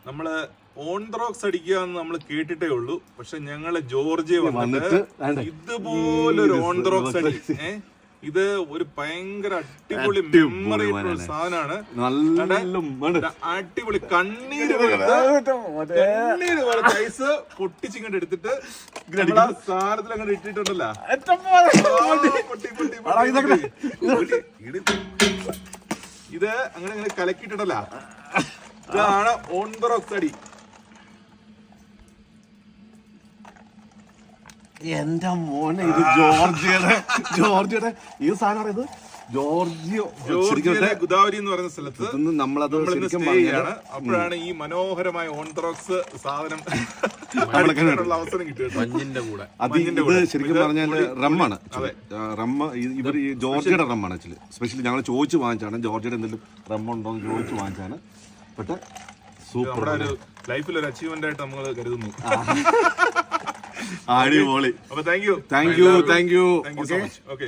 നമ്മള് ഓൺഡ്രോക്സ് അടിക്കുക എന്ന് നമ്മൾ കേട്ടിട്ടേ ഉള്ളൂ. പക്ഷെ ഞങ്ങള് ജോർജിയ വന്നിട്ട് ഇതുപോലൊരു ഓൺഡ്രോക്സ് അടി ഇത് ഒരു ഭയങ്കര അടിപൊളി മെമ്മറി സാധനമാണ്. അടിപൊളി കണ്ണീര് ഐസ് പൊട്ടിച്ചിങ്ങോട്ട് എടുത്തിട്ട് സാധനത്തിൽ അങ്ങോട്ട് ഇട്ടിട്ടുണ്ടല്ലോ. ഇത് അങ്ങനെ കലക്കിയിട്ടുണ്ടല്ലോ. ഇതാണ് ഓൺഡ്രോക്സ് അടി. എന്റെ മോനെ ഇത് ജോർജിയുടെ ഈ സാധനം ഇത് ജോർജിയ ഗുദാവരി എന്ന് പറയുന്ന സ്ഥലത്ത് നമ്മളത് അപ്പോഴാണ് ഈ മനോഹരമായ ഓൺഡ്രോക്സ് സാധനം അവസരം കിട്ടിയത്. ഇത് ശരിക്കും പറഞ്ഞാൽ റമ്മാണ്. റമ്മ ഇവർ ഈ ജോർജിയുടെ റമ്മാണ് ആക്ച്വലി. സ്പെഷ്യലി ഞങ്ങൾ ചോദിച്ചു വാങ്ങിച്ചാണ് ജോർജിയുടെ എന്തെങ്കിലും റമ്മുണ്ടോ എന്ന് ചോദിച്ചു വാങ്ങിച്ചാണ്. പക്ഷെ സൂപ്പർ ലൈഫിൽ ഒരു അച്ചീവ്മെന്റ് ആയിട്ട് നമ്മൾ കരുതുന്നു. അടിപൊളി. അപ്പൊ thank you. Thank you. So much. Okay.